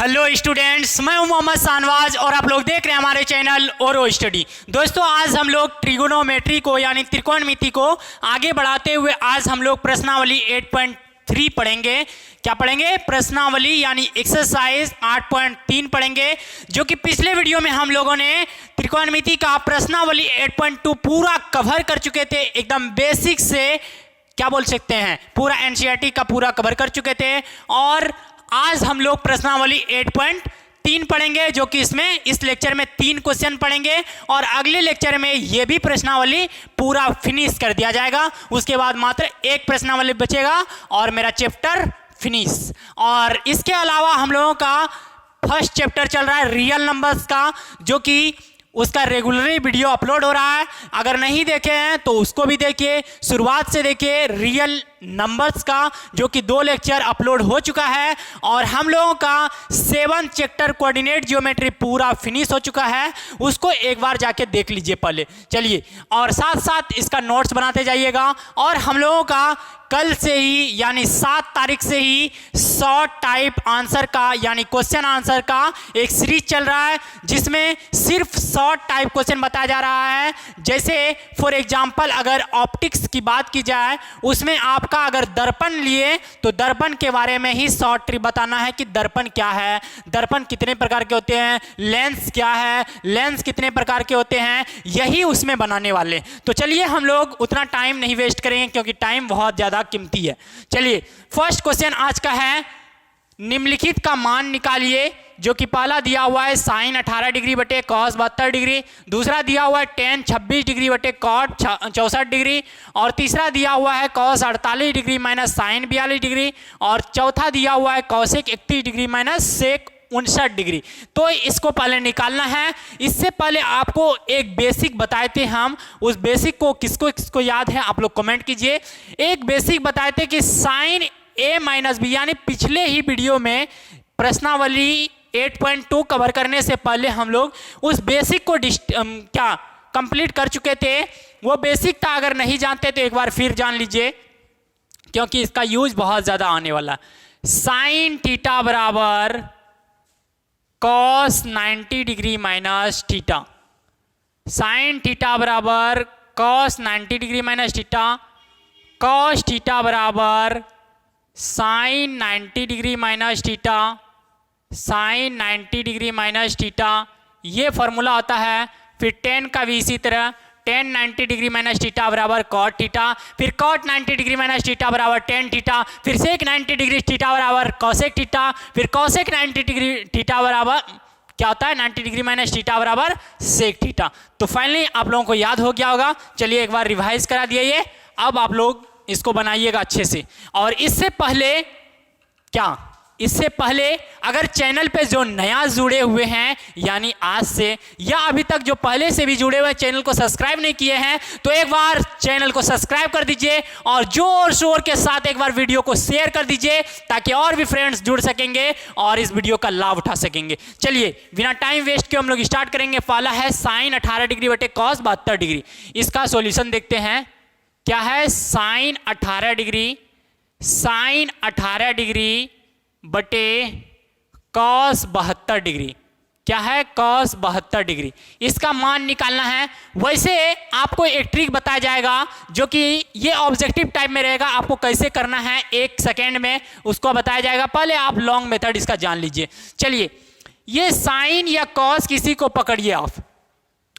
Hello students, मैं हूं मोहम्मद शाहनवाज और आप लोग देख रहे हैं हमारे चैनल ओरो स्टडी। दोस्तों, आज हम लोग ट्रिगोनोमेट्री को यानी त्रिकोणमिति को आगे बढ़ाते हुए आज हम लोग प्रश्नावली 8.3 पढ़ेंगे। क्या पढ़ेंगे? प्रश्नावली यानी एक्सरसाइज 8.3 पढ़ेंगे, जो कि पिछले वीडियो में हम लोगों ने त्रिकोणमिति का प्रश्नावली 8.2 पूरा कवर कर चुके थे। एकदम बेसिक से क्या बोल सकते हैं, पूरा एनसीईआरटी का पूरा कवर कर चुके थे। और आज हम लोग प्रश्नावली 8.3 पढ़ेंगे, जो कि इसमें इस लेक्चर में 3 क्वेश्चन पढ़ेंगे और अगले लेक्चर में ये भी प्रश्नावली पूरा फिनिश कर दिया जाएगा। उसके बाद मात्र एक प्रश्नावली बचेगा और मेरा चैप्टर फिनिश। और इसके अलावा हम लोगों का फर्स्ट चैप्टर चल रहा है रियल नंबर्स का, जो कि उसका रेगुलरली वीडियो अपलोड हो रहा है। अगर नहीं देखे हैं तो उसको भी देखिए, शुरुआत से देखिए रियल नंबर्स का, जो कि 2 लेक्चर अपलोड हो चुका है। और हम लोगों का 7th चैप्टर कोऑर्डिनेट ज्योमेट्री पूरा फिनिश हो चुका है, उसको एक बार जाके देख लीजिए पहले। चलिए, और साथ साथ इसका नोट्स बनाते जाइएगा। और हम लोगों का कल से ही यानी 7 तारीख से ही शॉर्ट टाइप आंसर का यानी क्वेश्चन आंसर का एक सीरीज चल रहा है, जिसमें सिर्फ शॉर्ट टाइप क्वेश्चन बताया जा रहा है। जैसे फॉर एग्जांपल अगर ऑप्टिक्स की बात की जाए, उसमें आपका अगर दर्पण लिए तो दर्पण के बारे में ही शॉर्ट ट्रिक बताना है कि दर्पण क्या है, दर्पण कितने प्रकार के होते हैं, लेंस क्या है, लेंस कितने प्रकार के होते हैं, यही उसमें बनाने वाले। तो चलिए, हम लोग उतना टाइम नहीं वेस्ट करेंगे क्योंकि टाइम बहुत ज़्यादा कीमती है। चलिए, फर्स्ट क्वेश्चन आज का है, निम्नलिखित का मान निकालिए। जो कि पहला दिया हुआ है साइन 18 डिग्री बटे कॉस 72 डिग्री, दूसरा दिया हुआ है टेन 26 डिग्री बटे कॉट 64 डिग्री, और तीसरा दिया हुआ है cos 48 degree minus sine 42 degree, और चौथा दिया हुआ है cosec 31 degree minus sec 59 degree. तो इसको पहले निकालना है। इससे पहले आपको एक बेसिक बताए थे हम, उस बेसिक को किसको किसको याद है आप लोग कमेंट कीजिए। एक बेसिक बताए थे कि साइन ए माइनस बी, यानी पिछले ही वीडियो में प्रश्नावली 8.2 कवर करने से पहले हम लोग उस बेसिक को कंप्लीट कर चुके थे। वो बेसिक था, अगर नहीं जानते तो एक बार फिर जान लीजिए, क्योंकि इसका यूज बहुत ज़्यादा आने वाला। साइन थीटा बराबर cos 90 degree minus theta, sine theta बराबर cos 90 degree minus theta, cos theta बराबर sine 90 degree minus theta, sine 90 degree minus theta, ये फॉर्मूला होता है। फिर टेन का भी इसी तरह, टेन 90 डिग्री माइनस थीटा बराबर कॉट थीटा, फिर कॉट 90 डिग्री माइनस थीटा बराबर टेन थीटा, फिर सेक 90 डिग्री थीटा बराबर कॉसेक थीटा, फिर कॉसेक 90 डिग्री थीटा बराबर क्या होता है 90 डिग्री माइनस थीटा बराबर सेक थीटा। तो फाइनली आप लोगों को याद हो गया होगा। चलिए एक बार रिवाइज करा दिया ये, अब आप लोग इसको बनाइएगा अच्छे से। और इससे पहले अगर चैनल पे जो नया जुड़े हुए हैं, यानी आज से, या अभी तक जो पहले से भी जुड़े हुए चैनल को सब्सक्राइब नहीं किए हैं, तो एक बार चैनल को सब्सक्राइब कर दीजिए और जोर शोर के साथ एक बार वीडियो को शेयर कर दीजिए, ताकि और भी फ्रेंड्स जुड़ सकेंगे और इस वीडियो का लाभ उठा सकेंगे। चलिए, बिना टाइम वेस्ट किए हम लोग स्टार्ट करेंगे। पहला है साइन 18 डिग्री बटे कॉस 72 डिग्री। इसका सॉल्यूशन देखते हैं। क्या है? साइन 18 डिग्री बटे कॉस 72 डिग्री। क्या है? Cos 72 degree. इसका मान निकालना है। वैसे आपको एक ट्रिक बताया जाएगा, जो कि ये ऑब्जेक्टिव टाइप में रहेगा। आपको कैसे करना है 1 सेकेंड में उसको बताया जाएगा। पहले आप लॉन्ग मेथड इसका जान लीजिए। चलिए, ये साइन या कॉस किसी को पकड़िए, आप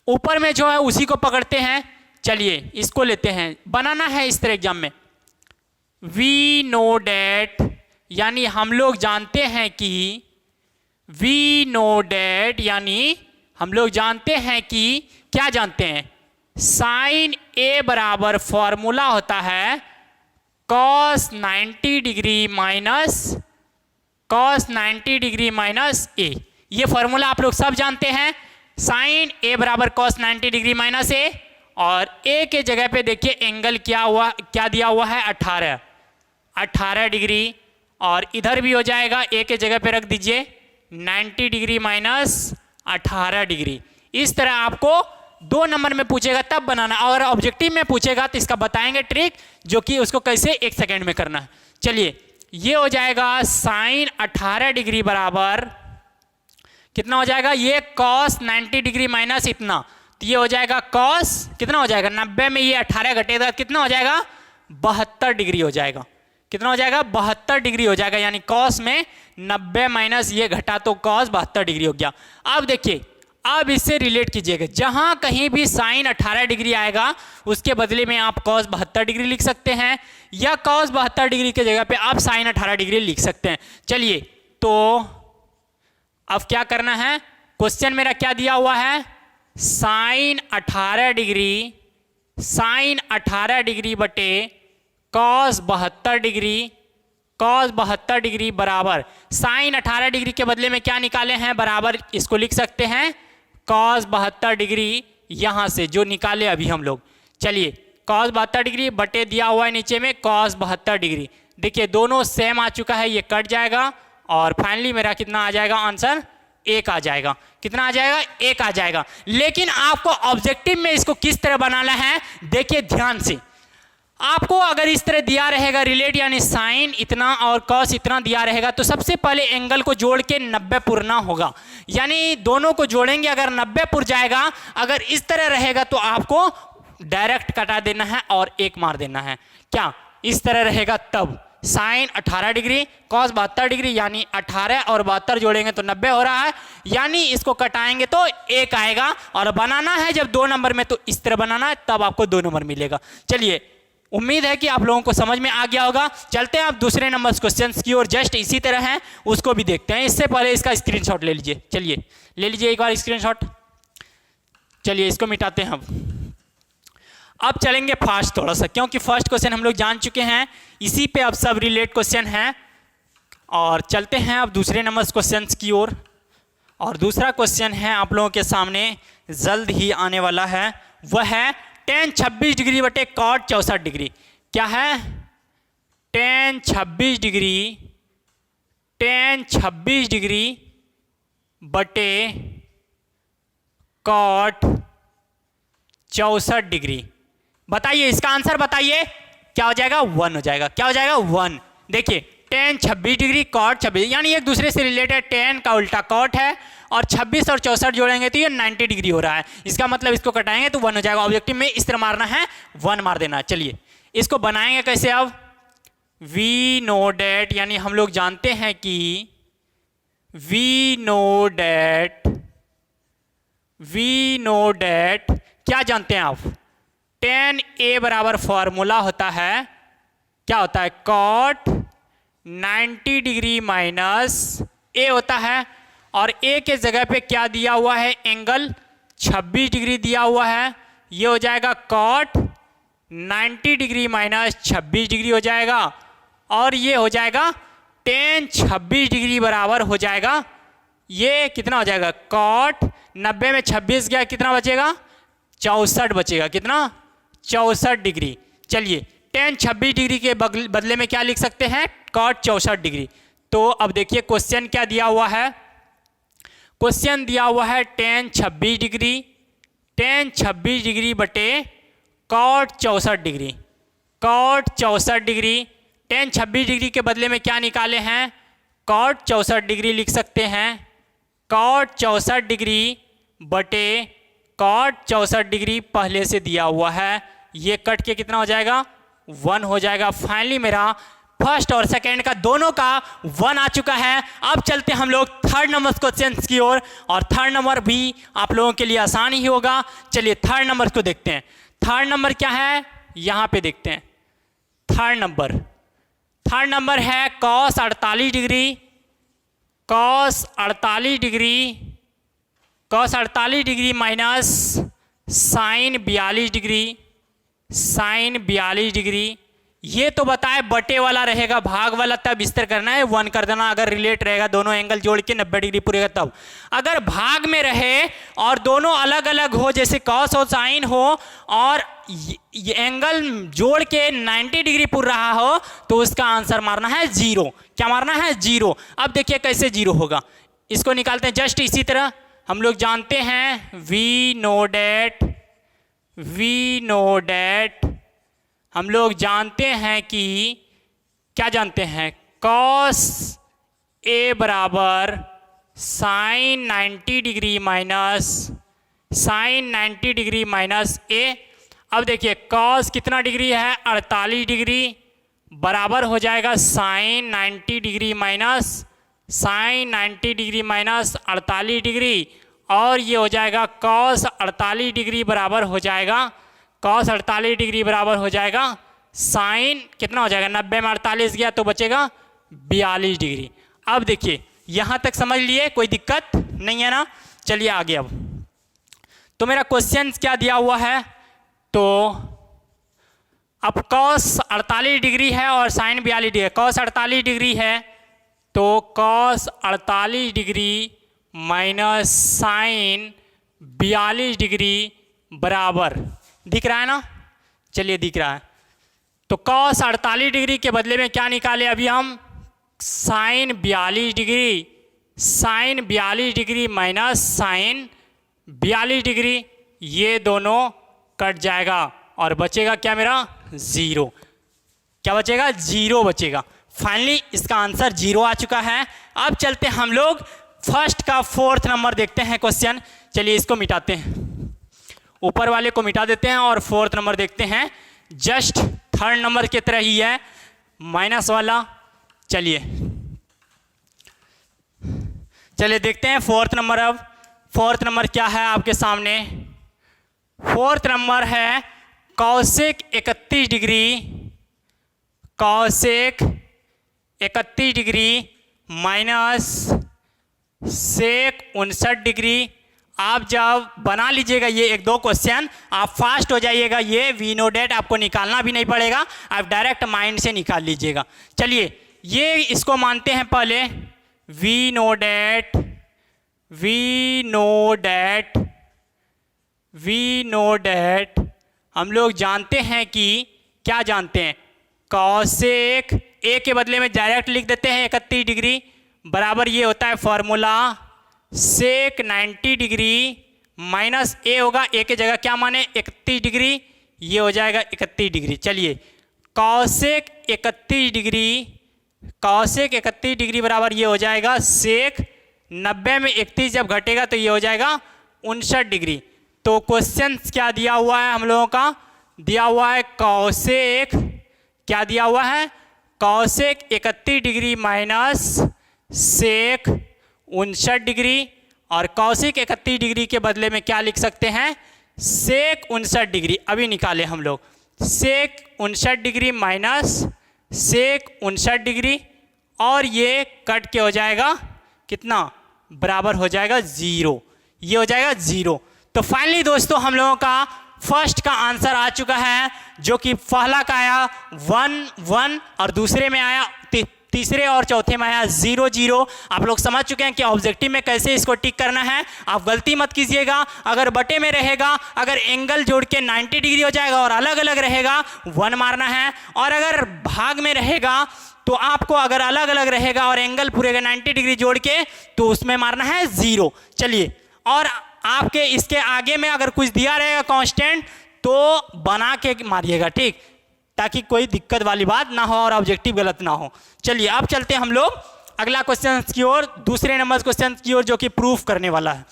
ऊपर में जो है उसी को पकड़ते हैं। चलिए, इसको लेते हैं, बनाना है इस तरह एग्जाम में। वी नो डैट, यानी हम लोग जानते हैं कि, वी नो डैट यानी हम लोग जानते हैं कि, क्या जानते हैं? साइन ए बराबर फॉर्मूला होता है कॉस 90 डिग्री माइनस ए। ये फॉर्मूला आप लोग सब जानते हैं। साइन ए बराबर कॉस 90 डिग्री माइनस ए, और ए के जगह पे देखिए एंगल क्या दिया हुआ है 18 डिग्री, और इधर भी हो जाएगा, ए के जगह पे रख दीजिए 90 डिग्री माइनस 18 डिग्री। इस तरह आपको 2 नंबर में पूछेगा तब बनाना, और ऑब्जेक्टिव में पूछेगा तो इसका बताएंगे ट्रिक, जो कि उसको कैसे 1 सेकेंड में करना है। चलिए, ये हो जाएगा साइन 18 डिग्री बराबर कितना हो जाएगा, ये cos 90 डिग्री माइनस इतना, तो ये हो जाएगा cos कितना हो जाएगा 90 में ये 18 घटेगा कितना हो जाएगा 72 डिग्री हो जाएगा, कितना हो जाएगा 72 डिग्री हो जाएगा, यानी cos में 90 माइनस ये घटा तो cos 72 डिग्री हो गया। अब देखिए, अब इससे रिलेट कीजिएगा, जहां कहीं भी साइन 18 डिग्री आएगा उसके बदले में आप cos 72 डिग्री लिख सकते हैं, या cos 72 डिग्री के जगह पे आप साइन 18 डिग्री लिख सकते हैं। चलिए तो अब क्या करना है, क्वेश्चन मेरा क्या दिया हुआ है, साइन 18 डिग्री बटे cos 72 डिग्री बराबर साइन 18 डिग्री के बदले में क्या निकाले हैं बराबर, इसको लिख सकते हैं cos 72 डिग्री, यहां से जो निकाले अभी हम लोग। चलिए cos 72 डिग्री बटे दिया हुआ है नीचे में cos 72 डिग्री, देखिए दोनों सेम आ चुका है, ये कट जाएगा और फाइनली मेरा कितना आ जाएगा आंसर 1 आ जाएगा, कितना आ जाएगा 1 आ जाएगा। लेकिन आपको ऑब्जेक्टिव में इसको किस तरह बनाना है, देखिए ध्यान से, आपको अगर इस तरह दिया रहेगा रिलेट यानी साइन इतना और कॉस इतना दिया रहेगा, तो सबसे पहले एंगल को जोड़ के 90 पुरना होगा, यानी दोनों को जोड़ेंगे, अगर 90 पुर जाएगा, अगर इस तरह रहेगा तो आपको डायरेक्ट कटा देना है और 1 मार देना है। क्या इस तरह रहेगा तब साइन 18 डिग्री कॉस 72 डिग्री, यानी 18 और 72 जोड़ेंगे तो 90 हो रहा है, यानी इसको कटाएंगे तो 1 आएगा, और बनाना है जब 2 नंबर में तो इस तरह बनाना है, तब आपको 2 नंबर मिलेगा। चलिए उम्मीद है कि आप लोगों को समझ में आ गया होगा। चलते हैं आप दूसरे नंबर क्वेश्चंस की ओर, जस्ट इसी तरह है उसको भी देखते हैं। इससे पहले इसका स्क्रीनशॉट ले लीजिए, चलिए ले लीजिए एक बार स्क्रीनशॉट। चलिए इसको मिटाते हैं। अब चलेंगे फास्ट थोड़ा सा, क्योंकि फर्स्ट क्वेश्चन हम लोग जान चुके हैं, इसी पे अब सब रिलेट क्वेश्चन हैं। और चलते हैं अब दूसरे नंबर क्वेश्चन की ओर, और दूसरा क्वेश्चन है आप लोगों के सामने जल्द ही आने वाला है, वह है tan 26 डिग्री बटे cot 64 डिग्री। क्या है, tan 26 डिग्री बटे cot 64 डिग्री। बताइए इसका आंसर बताइए, क्या हो जाएगा 1 हो जाएगा, क्या हो जाएगा 1। देखिए tan 26 डिग्री cot 26, यानी एक दूसरे से रिलेटेड, tan का उल्टा cot है, और 26 और 64 जोड़ेंगे तो ये 90 डिग्री हो रहा है, इसका मतलब इसको कटाएंगे तो 1 हो जाएगा। ऑब्जेक्टिव में इस तरह मारना है, 1 मार देना है। चलिए इसको बनाएंगे कैसे, अब वी नो डेट, यानी हम लोग जानते हैं कि वी नो डेट क्या जानते हैं आप, tan a बराबर फॉर्मूला होता है, क्या होता है cot 90 डिग्री माइनस a होता है, और a के जगह पे क्या दिया हुआ है, एंगल 26 डिग्री दिया हुआ है, ये हो जाएगा cot 90 डिग्री माइनस 26 डिग्री हो जाएगा, और ये हो जाएगा tan 26 डिग्री बराबर हो जाएगा, ये कितना हो जाएगा cot 90 में 26 गया, कितना बचेगा 64 बचेगा, कितना 64 डिग्री। चलिए tan 26 डिग्री के बदले में क्या लिख सकते हैं, cot 64 डिग्री। तो अब देखिए क्वेश्चन क्या दिया हुआ है, क्वेश्चन दिया हुआ है tan 26 डिग्री बटे cot 64 degree, cot 64 degree, tan 26 degree के बदले में क्या निकाले हैं, cot 64 डिग्री लिख सकते हैं, cot 64 डिग्री बटे cot 64 डिग्री पहले से दिया हुआ है, ये कट के कितना हो जाएगा 1 हो जाएगा। फाइनली मेरा फर्स्ट और सेकेंड का दोनों का 1 आ चुका है। अब चलते हम लोग थर्ड नंबर क्वेश्चन की ओर, और थर्ड नंबर भी आप लोगों के लिए आसान ही होगा। चलिए थर्ड नंबर को देखते हैं। थर्ड नंबर क्या है, यहाँ पे देखते हैं। थर्ड नंबर है cos 48 degree minus sine 42 degree. ये तो बताए बटे वाला रहेगा, भाग वाला तब इस तरह करना है, 1 कर देना अगर रिलेट रहेगा, दोनों एंगल जोड़ के 90 डिग्री पूरेगा तब। अगर भाग में रहे और दोनों अलग अलग हो, जैसे cos और साइन हो, और ये एंगल जोड़ के 90 डिग्री पूर रहा हो, तो उसका आंसर मारना है 0। क्या मारना है 0। अब देखिए कैसे 0 होगा, इसको निकालते हैं जस्ट इसी तरह। हम लोग जानते हैं वी नो डेट, हम लोग जानते हैं कि क्या जानते हैं, cos a बराबर sine 90 degree minus sine 90 degree minus A. अब देखिए कॉस कितना डिग्री है 48 डिग्री बराबर हो जाएगा sine 90 degree minus sine 90 degree minus 48 degree, और ये हो जाएगा कॉस 48 डिग्री बराबर हो जाएगा कॉस 48 डिग्री बराबर हो जाएगा साइन कितना हो जाएगा 90 में 48 गया तो बचेगा 42 डिग्री। अब देखिए यहाँ तक समझ लिए, कोई दिक्कत नहीं है ना। चलिए आगे। अब तो मेरा क्वेश्चन क्या दिया हुआ है, तो अब कॉस 48 डिग्री है और साइन 42 डिग्री है। कॉस 48 डिग्री है तो cos 48 degree minus sine 42 degree बराबर, दिख रहा है ना। चलिए दिख रहा है। तो कॉस 48 डिग्री के बदले में क्या निकाले अभी हम, sine 42 degree, sine 42 degree minus sine 42 degree, ये दोनों कट जाएगा और बचेगा क्या मेरा 0। क्या बचेगा 0 बचेगा। फाइनली इसका आंसर 0 आ चुका है। अब चलते हम लोग फर्स्ट का 4th नंबर देखते हैं क्वेश्चन। चलिए इसको मिटाते हैं, ऊपर वाले को मिटा देते हैं और 4th नंबर देखते हैं। जस्ट 3rd नंबर की तरह ही है, माइनस वाला। चलिए देखते हैं 4th नंबर। अब 4th नंबर क्या है आपके सामने, 4th नंबर है cosec 31 degree, cosec 31 degree minus sec 59 degree. आप जब बना लीजिएगा ये 1-2 क्वेश्चन, आप फास्ट हो जाइएगा। ये वी नो डेट आपको निकालना भी नहीं पड़ेगा, आप डायरेक्ट माइंड से निकाल लीजिएगा। चलिए ये इसको मानते हैं पहले, we know that, we know that, we know that हम लोग जानते हैं कि क्या जानते हैं, कॉसेक ए के बदले में डायरेक्ट लिख देते हैं 31 डिग्री बराबर ये होता है फॉर्मूला सेक 90 डिग्री माइनस ए होगा, ए की जगह क्या माने 31 डिग्री, ये हो जाएगा 31 डिग्री। चलिए कॉसेक 31 डिग्री, कॉसेक 31 डिग्री बराबर ये हो जाएगा सेक 90 में 31 जब घटेगा तो ये हो जाएगा 59 डिग्री। तो क्वेश्चन क्या दिया हुआ है हम लोगों का, दिया हुआ है कॉसेक, क्या दिया हुआ है cosec 31 degree minus sec 59 degree, और कॉसेक 31 डिग्री के बदले में क्या लिख सकते हैं सेक 59 डिग्री। अभी निकाले हम लोग, सेक 59 डिग्री माइनस सेक 59 डिग्री, और ये कट के हो जाएगा कितना बराबर हो जाएगा 0, ये हो जाएगा 0। तो फाइनली दोस्तों हम लोगों का फर्स्ट का आंसर आ चुका है, जो कि पहला का आया 1 1 और दूसरे में आया तीसरे और चौथे में आया 0 0। आप लोग समझ चुके हैं कि ऑब्जेक्टिव में कैसे इसको टिक करना है। आप गलती मत कीजिएगा, अगर बटे में रहेगा, अगर एंगल जोड़ के 90 डिग्री हो जाएगा और अलग अलग रहेगा 1 मारना है, और अगर भाग में रहेगा तो आपको अगर अलग अलग रहेगा और एंगल पूरे 90 डिग्री जोड़ के तो उसमें मारना है 0। चलिए, और आपके इसके आगे में अगर कुछ दिया रहेगा कांस्टेंट तो बना के मारिएगा, ठीक, ताकि कोई दिक्कत वाली बात ना हो और ऑब्जेक्टिव गलत ना हो। चलिए अब चलते हैं हम लोग अगला क्वेश्चन की ओर, दूसरे नंबर क्वेश्चन की ओर, जो कि प्रूफ करने वाला है।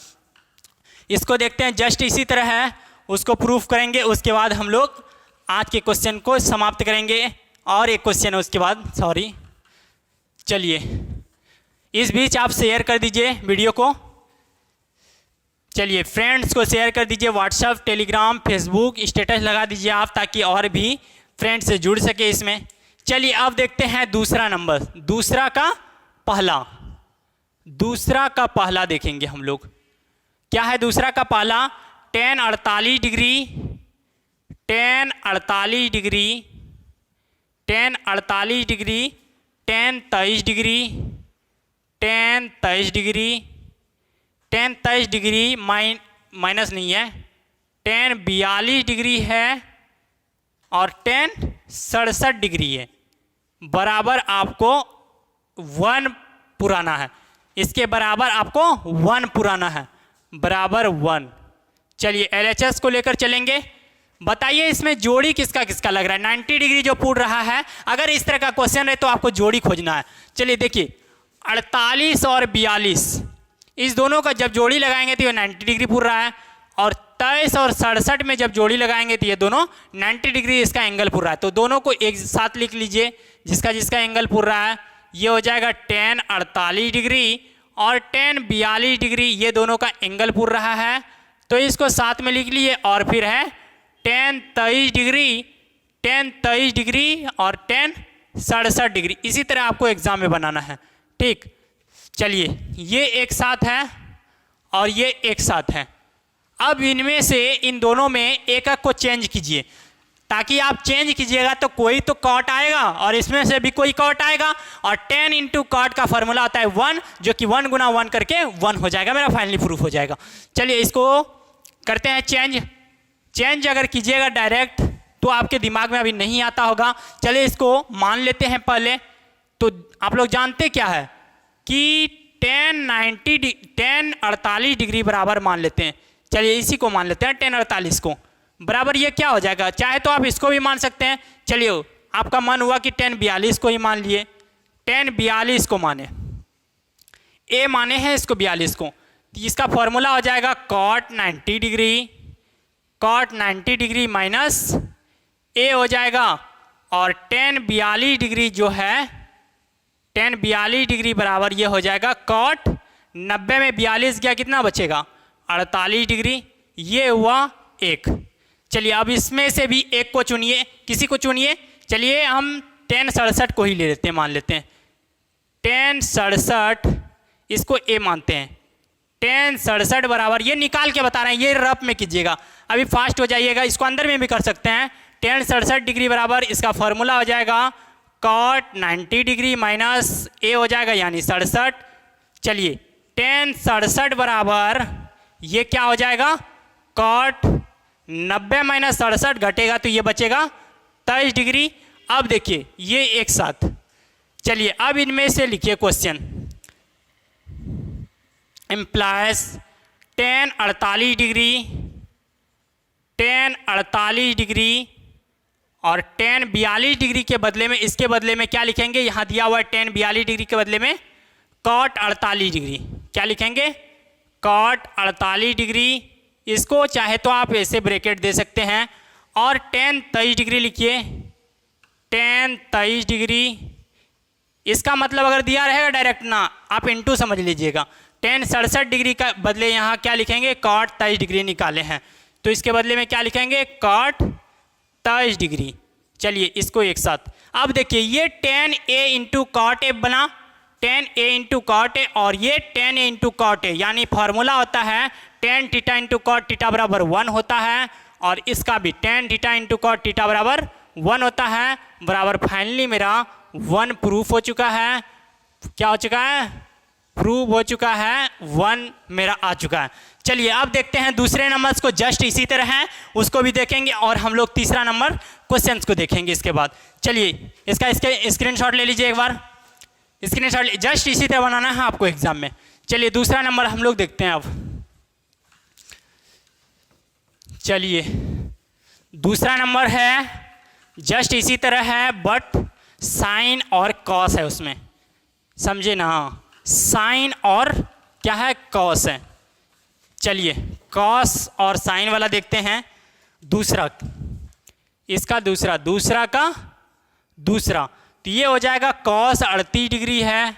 इसको देखते हैं, जस्ट इसी तरह है, उसको प्रूफ करेंगे, उसके बाद हम लोग आज के क्वेश्चन को समाप्त करेंगे। और एक क्वेश्चन है उसके बाद, सॉरी। चलिए इस बीच आप शेयर कर दीजिए वीडियो को, चलिए फ्रेंड्स को शेयर कर दीजिए, व्हाट्सएप टेलीग्राम फेसबुक स्टेटस लगा दीजिए आप, ताकि और भी फ्रेंड्स से जुड़ सके इसमें। चलिए अब देखते हैं दूसरा नंबर, दूसरा का पहला देखेंगे हम लोग। क्या है दूसरा का पहला, tan 48 degree, tan 48 degree, tan 48 degree, tan 23 degree, tan 23 degree, tan 23 degree minus नहीं है, tan 42 डिग्री है, और tan 67 डिग्री है, बराबर आपको 1 पुराना है, इसके बराबर आपको 1 पुराना है, बराबर 1। चलिए LHS को लेकर चलेंगे। बताइए इसमें जोड़ी किसका किसका लग रहा है। 90 डिग्री जो पूछ रहा है, अगर इस तरह का क्वेश्चन है तो आपको जोड़ी खोजना है। चलिए देखिए 48 और 42, इस दोनों का जब जोड़ी लगाएंगे तो ये 90 डिग्री पूर रहा है, और 23 और 67 में जब जोड़ी लगाएंगे तो ये दोनों 90 डिग्री इसका एंगल पूर रहा है। तो दोनों को एक साथ लिख लीजिए, जिसका जिसका एंगल पूर रहा है। ये हो जाएगा tan 48 डिग्री और tan 42 डिग्री, ये दोनों का एंगल पूर रहा है, तो इसको साथ में लिख लीजिए। और फिर है tan 23 डिग्री और tan 67 डिग्री। इसी तरह आपको एग्जाम में बनाना है, ठीक। चलिए, ये एक साथ है और ये एक साथ है। अब इनमें से इन दोनों में एक एक को चेंज कीजिए, ताकि आप चेंज कीजिएगा तो कोई तो कॉट आएगा और इसमें से भी कोई कॉट आएगा, और 10 इंटू कॉट का फॉर्मूला होता है 1, जो कि 1 गुना 1 करके 1 हो जाएगा, मेरा फाइनली प्रूफ हो जाएगा। चलिए, इसको करते हैं चेंज अगर कीजिएगा डायरेक्ट तो आपके दिमाग में अभी नहीं आता होगा। चलिए, इसको मान लेते हैं पहले। तो आप लोग जानते क्या है कि tan 48 डिग्री बराबर मान लेते हैं। चलिए, इसी को मान लेते हैं, tan 48 को बराबर ये क्या हो जाएगा, चाहे तो आप इसको भी मान सकते हैं। चलिए, आपका मन हुआ कि tan 42 को ही मान लिए, tan 42 को माने, ए माने हैं इसको 42 को, तो इसका फॉर्मूला हो जाएगा cot 90 डिग्री माइनस ए हो जाएगा, और tan 42 डिग्री जो है, tan 42 डिग्री बराबर ये हो जाएगा cot 90 में 42 गया, कितना बचेगा 48 डिग्री, ये हुआ 1। चलिए, अब इसमें से भी एक को चुनिए, किसी को चुनिए। चलिए, हम tan 67 को ही ले लेते हैं, मान लेते हैं tan 67, इसको ए मानते हैं। tan 67 बराबर, ये निकाल के बता रहे हैं, ये रफ में कीजिएगा, अभी फास्ट हो जाइएगा, इसको अंदर में भी कर सकते हैं। tan 67 डिग्री बराबर इसका फॉर्मूला हो जाएगा cot 90 डिग्री माइनस ए हो जाएगा, यानी 67। चलिए, tan 67 बराबर ये क्या हो जाएगा, cot 90 माइनस 67 घटेगा तो ये बचेगा 23 डिग्री। अब देखिए, ये एक साथ। चलिए, अब इनमें से लिखिए क्वेश्चन, इम्प्लाइज tan 48 डिग्री और tan 42 डिग्री के बदले में, इसके बदले में क्या लिखेंगे, यहाँ दिया हुआ है tan 42 डिग्री के बदले में cot 48 डिग्री, क्या लिखेंगे cot 48 डिग्री। इसको चाहे तो आप ऐसे ब्रैकेट दे सकते हैं, और tan 23 डिग्री लिखिए, tan 23 डिग्री। इसका मतलब अगर दिया रहेगा डायरेक्ट ना, आप इनटू समझ लीजिएगा। tan 67 डिग्री का बदले यहाँ क्या लिखेंगे, cot 23 डिग्री निकाले हैं, तो इसके बदले में क्या लिखेंगे, cot 23 डिग्री। चलिए, इसको एक साथ। अब देखिए, ये tan a into cot a बना, tan a into cot a, और ये tan a into cot a, यानी फॉर्मूला होता है tan theta into cot theta बराबर 1 होता है, और इसका भी tan theta into cot theta बराबर 1 होता है, बराबर। फाइनली मेरा 1 प्रूफ हो चुका है। क्या हो चुका है, प्रूव हो चुका है, 1 मेरा आ चुका है। चलिए, अब देखते हैं दूसरे नंबर्स को, जस्ट इसी तरह है उसको भी देखेंगे, और हम लोग तीसरा नंबर क्वेश्चंस को देखेंगे इसके बाद। चलिए, इसका स्क्रीनशॉट ले लीजिए एक बार, स्क्रीनशॉट जस्ट इसी तरह बनाना है आपको एग्जाम में। चलिए, दूसरा नंबर हम लोग देखते हैं अब। चलिए, दूसरा नंबर है जस्ट इसी तरह है, बट साइन और कॉस है उसमें, समझे ना, साइन और क्या है, कॉस है। चलिए, कॉस और साइन वाला देखते हैं। दूसरा, इसका दूसरा का दूसरा, तो ये हो जाएगा cos 38 डिग्री है,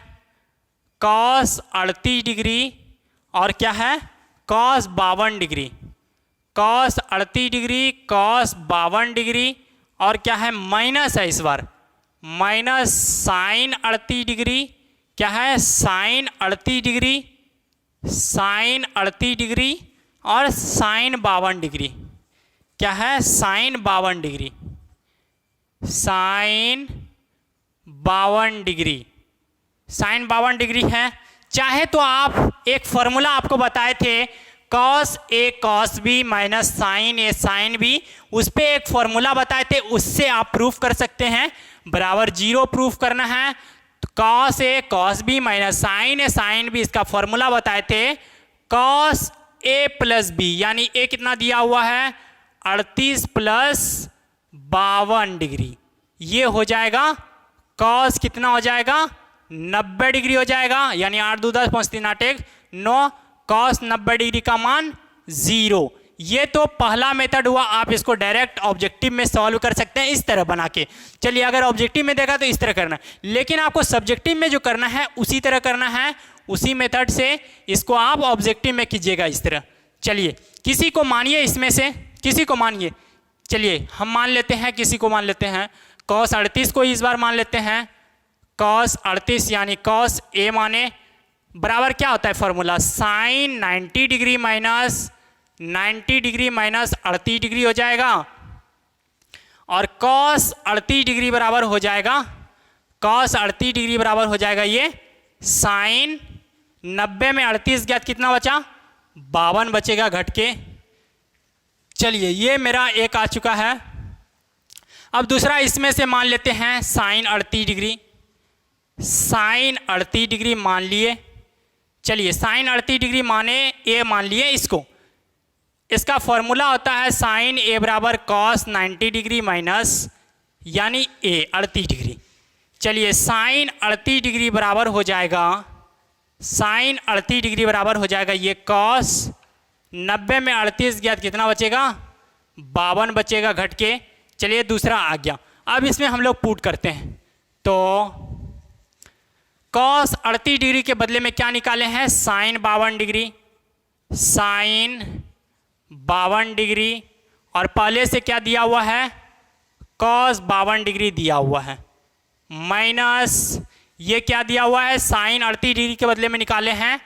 cos 38 डिग्री, और क्या है cos 52 degree, cos 38 degree, cos 52 degree, और क्या है माइनस है इस बार, माइनस साइन 38 डिग्री, क्या है साइन 38 डिग्री, साइन 38 डिग्री, और साइन 52 डिग्री, क्या है sine 52 degree, sine 52 degree, sine 52 degree है। चाहे तो आप एक फॉर्मूला आपको बताए थे cos a cos b minus sine a साइन b, उस पर एक फॉर्मूला बताए थे, उससे आप प्रूफ कर सकते हैं। बराबर 0 प्रूफ करना है, तो cos a cos b minus sine a साइन b, इसका फॉर्मूला बताए थे cos a प्लस b, यानी a कितना दिया हुआ है 38 प्लस 52 डिग्री, ये हो जाएगा cos कितना हो जाएगा 90 डिग्री हो जाएगा, यानी 8 2 10 5 3 8 1 9 कॉस 90 डिग्री का मान 0। ये तो पहला मेथड हुआ, आप इसको डायरेक्ट ऑब्जेक्टिव में सॉल्व कर सकते हैं इस तरह बना के। चलिए, अगर ऑब्जेक्टिव में देखा तो इस तरह करना है, लेकिन आपको सब्जेक्टिव में जो करना है उसी तरह करना है, उसी मेथड से इसको आप ऑब्जेक्टिव में कीजिएगा इस तरह। चलिए, किसी को मानिए, इसमें से किसी को मानिए। चलिए, हम मान लेते हैं, किसी को मान लेते हैं cos 38 को इस बार मान लेते हैं। cos 38 यानी cos a माने बराबर क्या होता है formula, sine 90 degree minus 90 degree minus 38 degree हो जाएगा, और cos 38 डिग्री बराबर हो जाएगा, cos 38 डिग्री बराबर हो जाएगा ये साइन 90 में 38 ज्ञात, कितना बचा 52 बचेगा घट के। चलिए, ये मेरा एक आ चुका है। अब दूसरा इसमें से मान लेते हैं साइन 38 डिग्री, साइन 38 डिग्री मान लिए। चलिए, साइन 38 डिग्री माने ए मान लिए इसको, इसका फॉर्मूला होता है साइन ए बराबर कॉस 90 डिग्री माइनस यानी ए 38 डिग्री। चलिए, साइन 38 डिग्री बराबर हो जाएगा, साइन 38 डिग्री बराबर हो जाएगा ये कॉस 90 में 38 ज्ञात, कितना बचेगा 52 बचेगा घट के। चलिए, दूसरा आ गया। अब इसमें हम लोग पुट करते हैं, तो कॉस 38 डिग्री के बदले में क्या निकाले हैं, साइन 52 डिग्री, साइन 52 डिग्री, और पहले से क्या दिया हुआ है कॉस 52 डिग्री दिया हुआ है, माइनस ये क्या दिया हुआ है साइन 38 डिग्री के बदले में निकाले हैं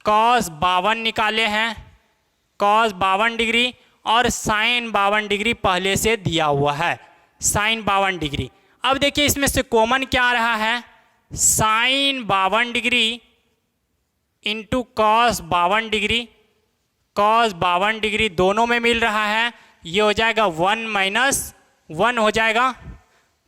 कॉस 52 निकाले हैं, कॉस 52 डिग्री, और साइन 52 डिग्री पहले से दिया हुआ है साइन 52 डिग्री। अब देखिए, इसमें से कॉमन क्या आ रहा है, sine 52 degree into cos 52 degree, cos 52 degree दोनों में मिल रहा है, ये हो जाएगा 1 माइनस 1 हो जाएगा,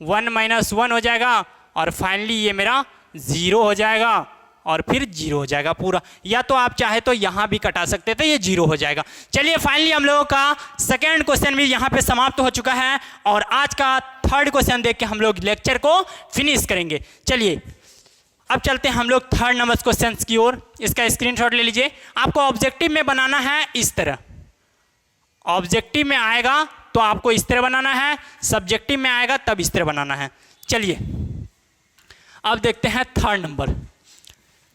1 माइनस 1 हो जाएगा, और फाइनली ये मेरा 0 हो जाएगा, और फिर 0 हो जाएगा पूरा। या तो आप चाहे तो यहाँ भी कटा सकते थे, ये 0 हो जाएगा। चलिए, फाइनली हम लोगों का सेकेंड क्वेश्चन भी यहाँ पे समाप्त हो चुका है, और आज का थर्ड क्वेश्चन देख के हम लोग लेक्चर को फिनिश करेंगे। चलिए, अब चलते हैं हम लोग थर्ड नंबर क्वेश्चन की ओर। इसका स्क्रीनशॉट ले लीजिए। आपको ऑब्जेक्टिव में बनाना है इस तरह, ऑब्जेक्टिव में आएगा तो आपको इस तरह बनाना है, सब्जेक्टिव में आएगा तब इस तरह बनाना है। चलिए, अब देखते हैं थर्ड नंबर।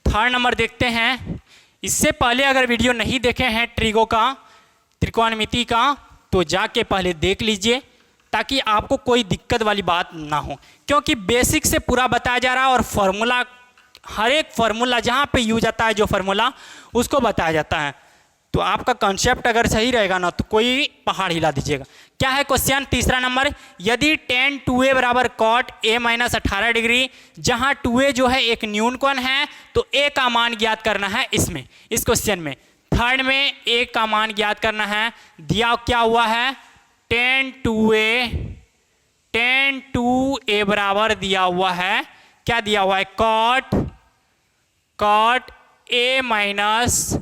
थर्ड नंबर देखते हैं। इससे पहले अगर वीडियो नहीं देखे हैं ट्रिगो का, त्रिकोणमिति का, तो जाके पहले देख लीजिए, ताकि आपको कोई दिक्कत वाली बात ना हो, क्योंकि बेसिक से पूरा बताया जा रहा है, और फार्मूला हर एक फार्मूला जहाँ पे यूज आता है जो फार्मूला उसको बताया जाता है। तो आपका कॉन्सेप्ट अगर सही रहेगा ना तो कोई पहाड़ हिला दीजिएगा। क्या है क्वेश्चन तीसरा नंबर, यदि tan 2a बराबर cot a माइनस 18 डिग्री, जहाँ 2a जो है एक न्यून कोण है, तो a का मान ज्ञात करना है। इसमें इस क्वेश्चन में थर्ड में a का मान ज्ञात करना है। दिया क्या हुआ है tan 2a बराबर दिया हुआ है, क्या दिया हुआ है cot a माइनस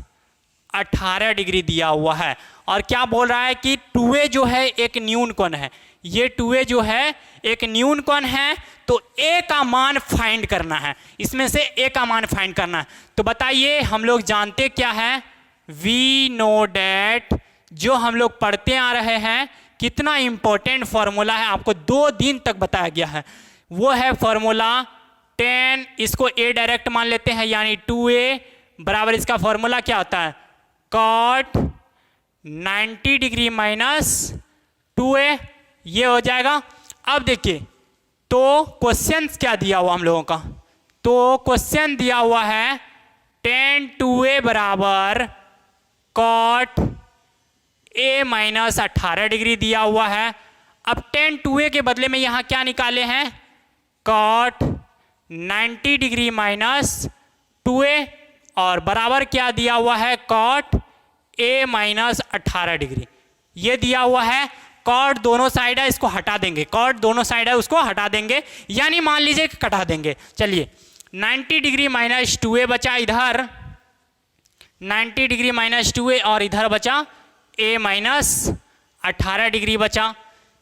18 डिग्री दिया हुआ है, और क्या बोल रहा है कि 2a जो है एक न्यून कोण है, ये 2a जो है एक न्यून कोण है, तो a का मान फाइंड करना है, इसमें से a का मान फाइंड करना है। तो बताइए, हम लोग जानते क्या है, वी नो डैट, जो हम लोग पढ़ते आ रहे हैं, कितना इंपॉर्टेंट फॉर्मूला है, आपको 2 दिन तक बताया गया है, वो है फॉर्मूला tan, इसको a डायरेक्ट मान लेते हैं, यानी 2a बराबर इसका फॉर्मूला क्या होता है cot 90 डिग्री माइनस 2a, ये हो जाएगा। अब देखिए, तो क्वेश्चन क्या दिया हुआ हम लोगों का, तो क्वेश्चन दिया हुआ है tan 2a बराबर cot a माइनस 18 डिग्री दिया हुआ है। अब tan 2a के बदले में यहाँ क्या निकाले हैं cot 90 डिग्री माइनस 2a, और बराबर क्या दिया हुआ है cot a माइनस 18 डिग्री, ये दिया हुआ है। cot दोनों साइड है, इसको हटा देंगे, cot दोनों साइड है उसको हटा देंगे, यानी मान लीजिए कि कटा देंगे। चलिए, 90 डिग्री माइनस 2a बचा इधर, 90 डिग्री माइनस 2a, और इधर बचा a माइनस 18 डिग्री बचा।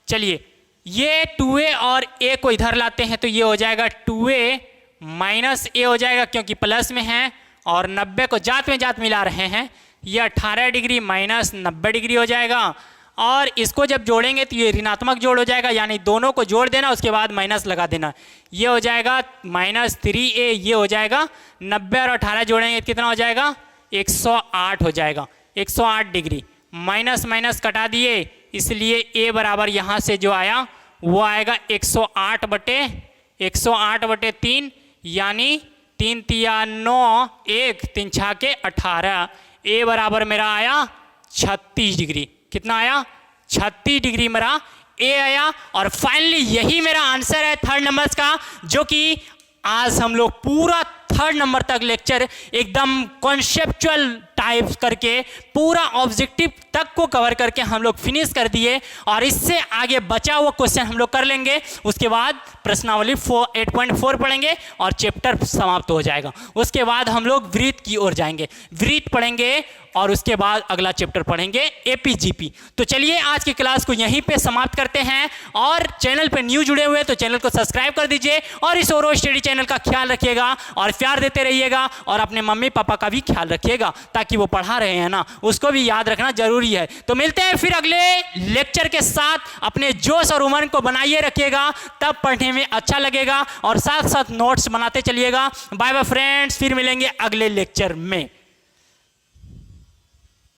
चलिए, ये 2a और a को इधर लाते हैं तो ये हो जाएगा 2a माइनस ए हो जाएगा क्योंकि प्लस में है, और 90 को जात में जात मिला रहे हैं, ये 18 डिग्री माइनस 90 डिग्री हो जाएगा। और इसको जब जोड़ेंगे तो ये ऋणात्मक जोड़ हो जाएगा, यानी दोनों को जोड़ देना उसके बाद माइनस लगा देना। ये हो जाएगा -3a, ये हो जाएगा 90 और 18 जोड़ेंगे तो कितना हो जाएगा 108 हो जाएगा, 108 डिग्री। माइनस माइनस कटा दिए, इसलिए a बराबर यहाँ से जो आया वो आएगा 108/3, यानी 3 तिया 9, 1 3 छाके 18। a बराबर मेरा आया 36 डिग्री। कितना आया 36 डिग्री मेरा ए आया। और फाइनली यही मेरा आंसर है थर्ड नंबर का, जो कि आज हम लोग पूरा थर्ड नंबर तक लेक्चर एकदम कॉन्सेप्चुअल टाइप करके पूरा ऑब्जेक्टिव तक को कवर करके हम लोग फिनिश कर दिए। और इससे आगे बचा हुआ क्वेश्चन हम लोग कर लेंगे, उसके बाद प्रश्नावली 8.4 पढ़ेंगे और चैप्टर समाप्त हो जाएगा। उसके बाद हम लोग वृत्त की ओर जाएंगे, वृत्त पढ़ेंगे और उसके बाद अगला चैप्टर पढ़ेंगे एपीजीपी। तो चलिए आज की क्लास को यहीं पे समाप्त करते हैं, और चैनल पे न्यू जुड़े हुए तो चैनल को सब्सक्राइब कर दीजिए, और इस ओरो स्टडी चैनल का ख्याल रखिएगा और प्यार देते रहिएगा, और अपने मम्मी पापा का भी ख्याल रखिएगा, ताकि वो पढ़ा रहे हैं ना उसको भी याद रखना जरूरी है। तो मिलते हैं फिर अगले लेक्चर के साथ। अपने जोश और उमंग को बनाइए रखिएगा, तब पढ़ने में अच्छा लगेगा, और साथ साथ नोट्स बनाते चलिएगा। बाय बाय फ्रेंड्स, फिर मिलेंगे अगले लेक्चर में।